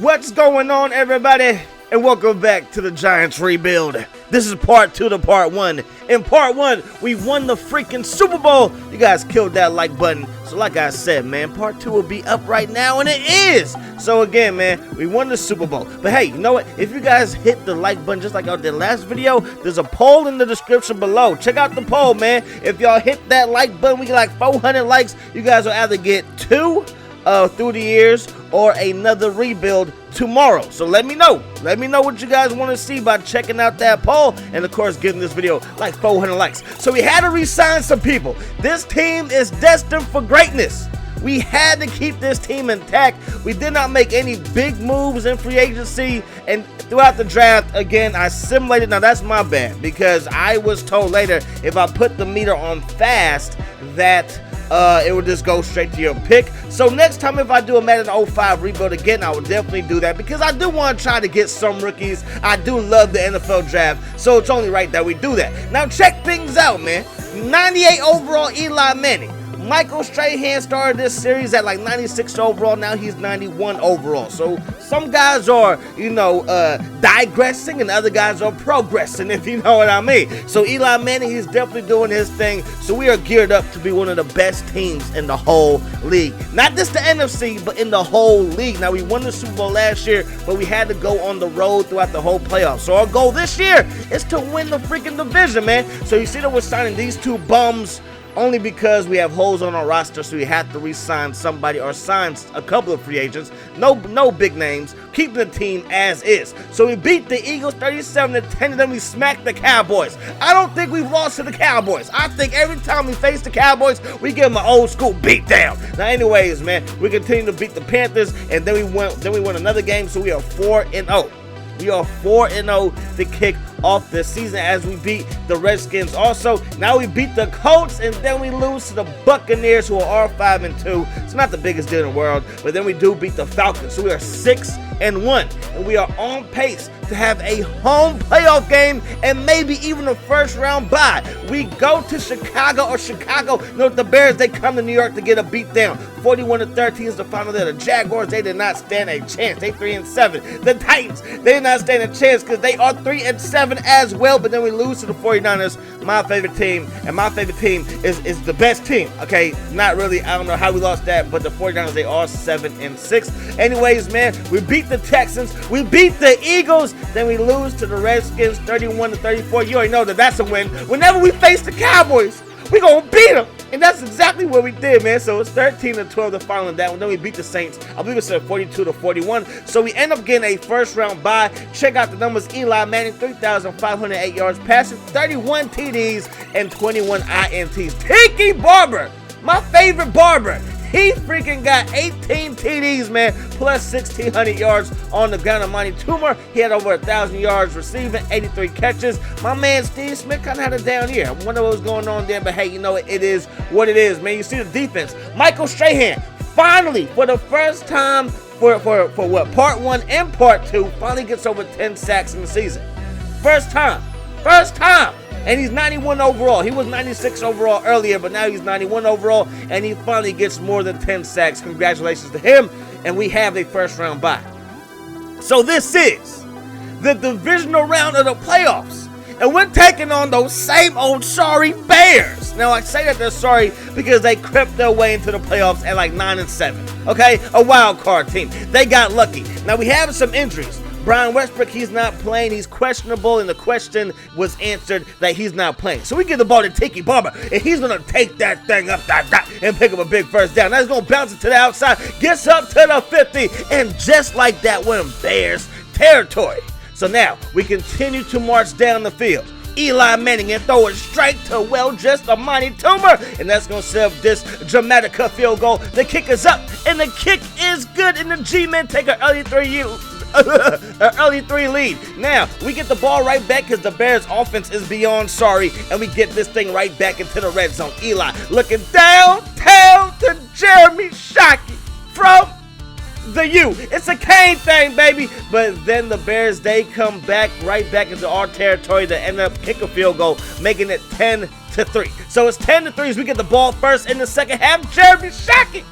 What's going on, everybody? And welcome back to the Giants rebuild. This is part 2 to part 1. In part 1, we won the freaking Super Bowl. You guys killed that like button. So like I said, man, part 2 will be up right now, and it is. So again, man, we won the Super Bowl. But hey, you know what? If you guys hit the like button just like I did last video, there's a poll in the description below. Check out the poll, man. If y'all hit that like button, we get like 400 likes. You guys will either get 2 through the years or another rebuild tomorrow. So let me know what you guys want to see by checking out that poll, and of course giving this video like 400 likes. So we had to re-sign some people. This team is destined for greatness. We had to keep this team intact. We did not make any big moves in free agency, and throughout the draft, again, I simulated. Now that's my bad, because I was told later if I put the meter on fast that it would just go straight to your pick. So next time if I do a Madden 05 rebuild again, I will definitely do that, because I do want to try to get some rookies. I do love the NFL draft, so it's only right that we do that. Now check things out, man. 98 overall Eli Manning. Michael Strahan started this series at like 96 overall. Now he's 91 overall. So some guys are, digressing, and other guys are progressing, if you know what I mean. So Eli Manning, he's definitely doing his thing. So we are geared up to be one of the best teams in the whole league. Not just the NFC, but in the whole league. Now, we won the Super Bowl last year, but we had to go on the road throughout the whole playoffs. So our goal this year is to win the freaking division, man. So you see that we're signing these two bums only because we have holes on our roster, so we have to re-sign somebody or sign a couple of free agents. No big names, keeping the team as is. So we beat the Eagles 37-10, and then we smacked the Cowboys. I don't think we've lost to the Cowboys. I think every time we face the Cowboys, we give them an old school beat down. Now anyways, man, we continue to beat the Panthers, and then we won another game, so we are 4-0. We are 4-0 to kick off the season as we beat the Redskins. Also, now we beat the Colts, and then we lose to the Buccaneers, who are 5-2. It's not the biggest deal in the world, but then we do beat the Falcons. So we are 6-1, and we are on pace to have a home playoff game and maybe even a first round bye. We go to Chicago, the Bears, they come to New York to get a beat down. 41-13 is the final there. The Jaguars, they did not stand a chance. They 3-7. The Titans, they did not stand a chance because they are 3-7 as well, but then we lose to the 49ers, my favorite team, and my favorite team is the best team. Okay, not really, I don't know how we lost that, but the 49ers, they are 7-6. Anyways, man, we beat the Texans, we beat the Eagles, then we lose to the Redskins 31-34. You already know that that's a win. Whenever we face the Cowboys, we gonna beat them. And that's exactly what we did, man. So it's 13-12 the final in that one. Then we beat the Saints. I believe it's 42-41. So we end up getting a first round bye. Check out the numbers. Eli Manning, 3,508 yards passing, 31 TDs, and 21 INTs. Tiki Barber, my favorite barber. He freaking got 18 TDs, man, plus 1,600 yards on the ground. Amani Toomer, he had over 1,000 yards receiving, 83 catches. My man Steve Smith kind of had a down year. I wonder what was going on there, but hey, you know, it is what it is, man. You see the defense. Michael Strahan, finally, for the first time, for what, part 1 and part 2, finally gets over 10 sacks in the season. First time. And he's 91 overall. He was 96 overall earlier, but now he's 91 overall, and he finally gets more than 10 sacks. Congratulations to him, and we have a first-round bye. So this is the divisional round of the playoffs, and we're taking on those same old sorry Bears. Now, I say that they're sorry because they crept their way into the playoffs at like 9-7, okay? A wild card team. They got lucky. Now, we have some injuries. Brian Westbrook, he's not playing. He's questionable, and the question was answered that he's not playing. So we give the ball to Tiki Barber, and he's going to take that thing up and pick up a big first down. Now he's going to bounce it to the outside, gets up to the 50, and just like that, we're in Bears territory. So now we continue to march down the field. Eli Manning and throw it straight to well-dressed Amani Toomer, and that's going to set up this dramatic field goal. The kick is up, and the kick is good, and the G-men take an early 3 lead. Now, we get the ball right back because the Bears' offense is beyond sorry, and we get this thing right back into the red zone. Eli looking downtown to Jeremy Shockey from the U. It's a Kane thing, baby. But then the Bears, they come back right back into our territory to end up kick a field goal, making it 10-3. So it's 10-3 as we get the ball first in the second half. Jeremy Shockey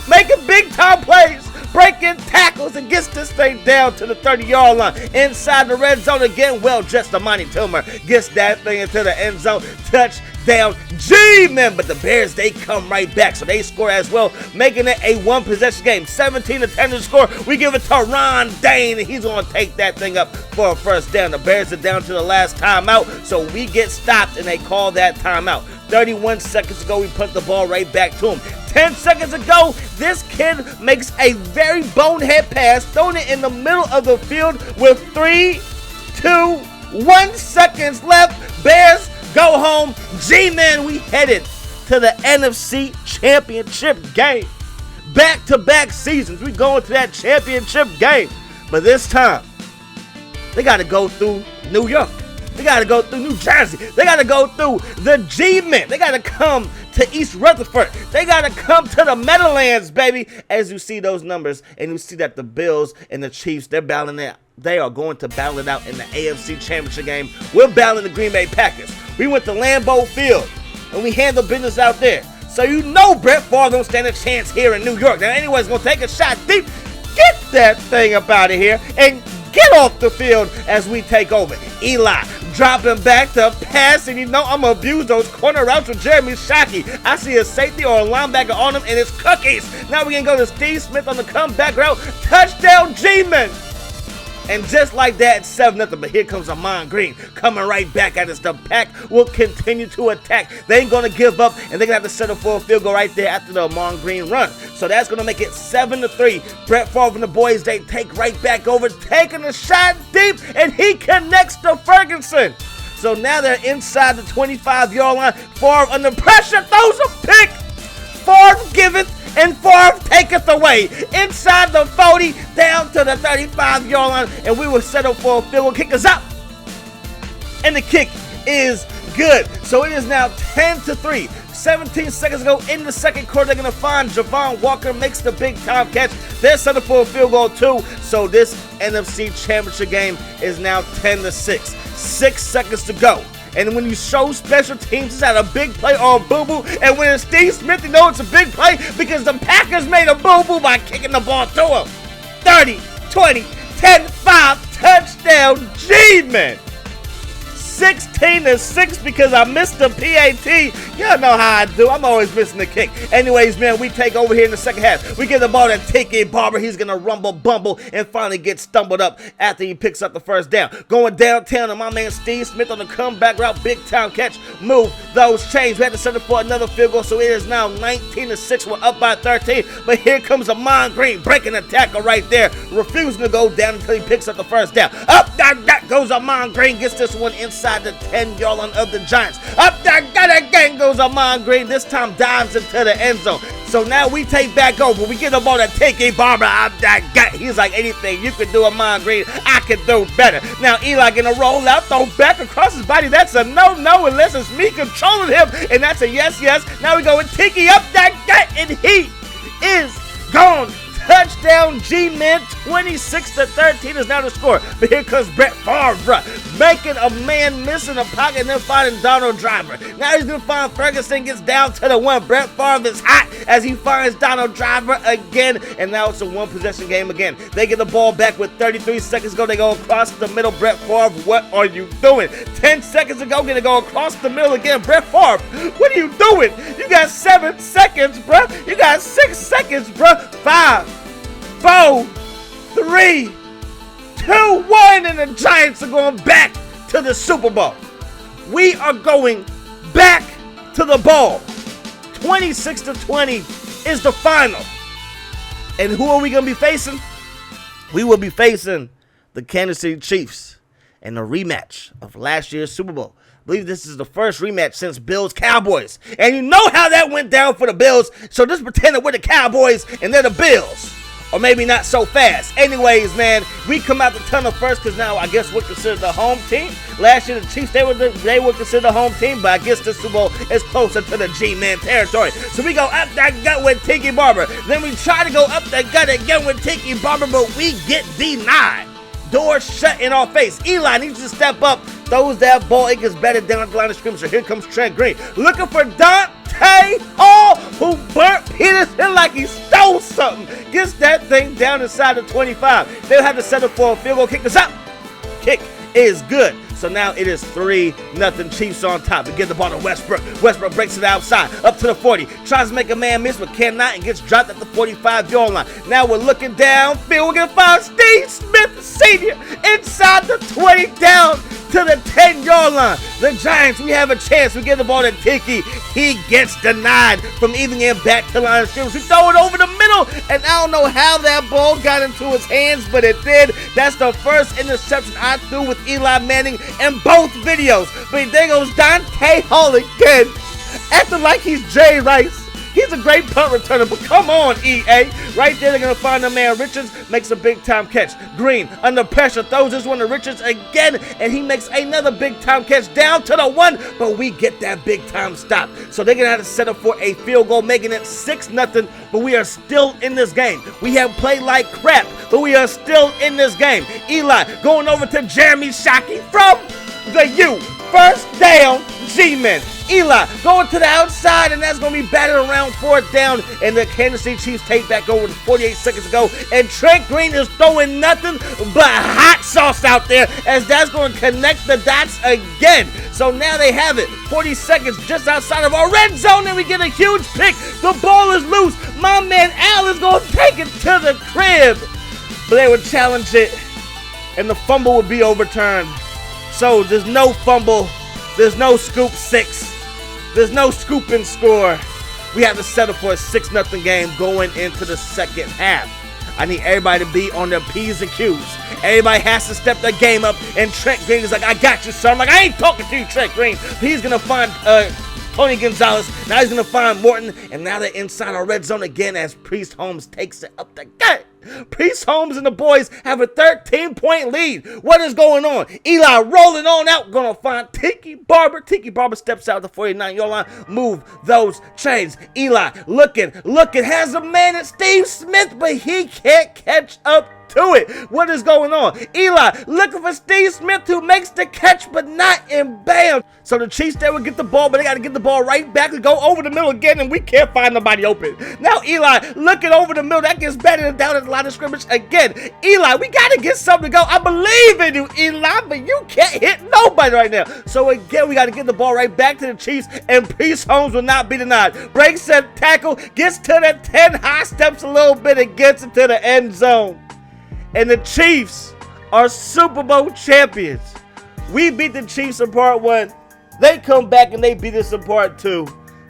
making big time plays. breaking tackles and gets this thing down to the 30-yard line. Inside the red zone again, well-dressed Amani Toomer gets that thing into the end zone. Touchdown, G-Men. But the Bears, they come right back, so they score as well, making it a one-possession game. 17-10 to score. We give it to Ron Dane, and he's going to take that thing up for a first down. The Bears are down to the last timeout, so we get stopped, and they call that timeout. 31 seconds ago, we put the ball right back to him. 10 seconds ago, this kid makes a very bonehead pass, throwing it in the middle of the field with 3, 2, 1 seconds left. Bears go home. G-Men, we headed to the NFC Championship game. Back-to-back seasons, we going to that championship game. But this time, they got to go through New York. They got to go through New Jersey. They got to go through the G-Men. They got to come to East Rutherford. They got to come to the Meadowlands, baby. As you see those numbers, and you see that the Bills and the Chiefs, they're battling it. They are going to battle it out in the AFC Championship game. We're battling the Green Bay Packers. We went to Lambeau Field, and we handled business out there. So you know Brett Favre don't stand a chance here in New York. Now anybody's going to take a shot deep. Get that thing up out of here and get off the field as we take over. Eli dropping back to pass, and you know I'm going to abuse those corner routes with Jeremy Shockey. I see a safety or a linebacker on him, and it's cookies. Now we're going to go to Steve Smith on the comeback route. Touchdown, G-Men. And just like that, 7-0. But here comes Amon Green coming right back at us. The Pack will continue to attack. They ain't going to give up, and they're going to have to settle for a field goal right there after the Amon Green run. So that's going to make it 7-3. Brett Favre and the boys, they take right back over, taking a shot deep, and he connects to Ferguson. So now they're inside the 25-yard line. Favre under pressure, throws a pick. Favre giveth, and Favre taketh away. Inside the 40, down to the 35-yard line, and we will settle for a field goal. Kick is up, and the kick is good. So it is now 10-3. 17 seconds ago in the second quarter, they're going to find Javon Walker, makes the big-time catch. They're set up for a field goal, too. So this NFC Championship game is now 10-6. 6 seconds to go. And when you show special teams, it's at a big play or a boo-boo. And when it's Steve Smith, you know it's a big play because the Packers made a boo-boo by kicking the ball to him. 30, 20, 10, 5, touchdown, G-Men. 16-6 because I missed the PAT. Y'all know how I do. I'm always missing the kick. Anyways, man, we take over here in the second half. We get the ball to Tiki Barber. He's going to rumble, bumble, and finally get stumbled up after he picks up the first down. Going downtown to my man Steve Smith on the comeback route. Big time catch. Move those chains. We had to settle for another field goal, so it is now 19-6. We're up by 13. But here comes Amon Green breaking the tackle right there. Refusing to go down until he picks up the first down. Up, that goes Amon Green. Gets this one inside the 10-yard line of the Giants. Up there, again goes Amon Green. This time dives into the end zone. So now we take back over. We get the ball to Tiki Barber. He's like, anything you can do, Amon Green, I can do better. Now Eli gonna roll out, throw back across his body. That's a no unless it's me controlling him. And that's a yes. Now we go with Tiki up that, and he is gone. Touchdown, G-Men. 26-13 is now the score. But here comes Brett Favre, making a man miss in the pocket and then finding Donald Driver. Now he's going to find Ferguson, gets down to the one. Brett Favre is hot as he finds Donald Driver again. And now it's a one-possession game again. They get the ball back with 33 seconds to go. They go across the middle. Brett Favre, what are you doing? 10 seconds ago, going to go across the middle again. Brett Favre, what are you doing? You got 7 seconds, bruh. You got 6 seconds, bruh. 5, 4, 3, 2, 1, and the Giants are going back to the Super Bowl. We are going back to the ball. 26-20 is the final. And who are we going to be facing? We will be facing the Kansas City Chiefs in the rematch of last year's Super Bowl. I believe this is the first rematch since Bills-Cowboys. And you know how that went down for the Bills, so just pretend that we're the Cowboys and they're the Bills. Or maybe not so fast. Anyways, man, we come out the tunnel first because now I guess we're considered the home team. Last year, the Chiefs, they were considered the home team, but I guess this Super Bowl is closer to the G-Man territory. So we go up that gut with Tiki Barber. Then we try to go up that gut again with Tiki Barber, but we get denied. Door shut in our face. Eli needs to step up, throws that ball. It gets better down the line of scrimmage. So here comes Trent Green. Looking for Dante Dante Hall, who burnt Peterson like he stole something, gets that thing down inside the 25. They'll have to settle for a field goal kick. This up. Kick is good. So now it is 3-0 Chiefs on top. We give the ball to Westbrook. Westbrook breaks it outside, up to the 40. Tries to make a man miss, but cannot, and gets dropped at the 45-yard line. Now we're looking downfield. We're going to find Steve Smith, Sr., inside the 20, down to the 10-yard line. The Giants, we have a chance. We give the ball to Tiki. He gets denied from even getting back to the line of scrimmage. We throw it over the middle, and I don't know how that ball got into his hands, but it did. That's the first interception I threw with Eli Manning in both videos. But there goes Dante Hall again, acting like he's Jay Rice. He's a great punt returner, but come on, EA. Right there, they're going to find the man. Richards makes a big-time catch. Green, under pressure, throws this one to Richards again, and he makes another big-time catch down to the 1, but we get that big-time stop. So they're going to have to settle for a field goal, making it 6-0, but we are still in this game. We have played like crap, but we are still in this game. Eli going over to Jeremy Shockey from the U. First down, G-Men. Eli going to the outside, and that's going to be batted around 4th down, and the Kansas City Chiefs take back over 48 seconds ago, and Trent Green is throwing nothing but hot sauce out there, as that's going to connect the dots again. So now they have it, 40 seconds just outside of our red zone, and we get a huge pick. The ball is loose. My man Al is going to take it to the crib, but they would challenge it, and the fumble would be overturned. So there's no fumble, there's no scoop 6. There's no scoop and score. We have to settle for a 6-0 game going into the second half. I need everybody to be on their P's and Q's. Everybody has to step their game up, and Trent Green is like, I got you, son. I'm like, I ain't talking to you, Trent Green. He's going to find Tony Gonzalez. Now he's going to find Morton, and now they're inside our red zone again as Priest Holmes takes it up the gut. Priest Holmes and the boys have a 13-point lead. What is going on? Eli rolling on out. Going to find Tiki Barber. Tiki Barber steps out the 49-yard line. Move those chains. Eli looking. Has a man at Steve Smith, but he can't catch up to it. What is going on? Eli looking for Steve Smith, who makes the catch, but not in bounds. So the Chiefs, they will get the ball, but they got to get the ball right back to go over the middle again, and we can't find nobody open. Now Eli looking over the middle. That gets better than down at the line of scrimmage again. Eli, we got to get something to go. I believe in you, Eli, but you can't hit nobody right now. So again, we got to get the ball right back to the Chiefs, and Priest Holmes will not be denied. Breaks that tackle, gets to the 10, high steps a little bit, and gets into the end zone. And the Chiefs are Super Bowl champions. We beat the Chiefs in part 1. They come back and they beat us in part 2.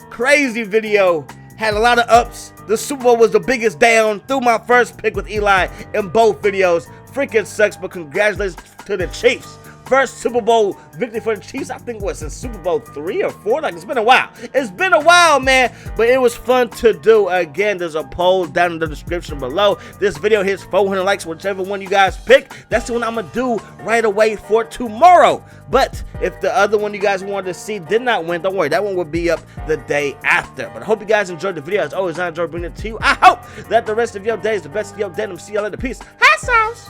Crazy video. Had a lot of ups. The Super Bowl was the biggest down. Threw my first pick with Eli in both videos. Freaking sucks, but congratulations to the Chiefs. First Super Bowl victory for the Chiefs, I think, was in Super Bowl 3 or 4. Like, it's been a while. It's been a while, man. But it was fun to do. Again, there's a poll down in the description below. This video hits 400 likes, whichever one you guys pick. That's the one I'm going to do right away for tomorrow. But if the other one you guys wanted to see did not win, don't worry. That one will be up the day after. But I hope you guys enjoyed the video. As always, I enjoyed bringing it to you. I hope that the rest of your day is the best of your day. See y'all later. Peace. Hot sauce.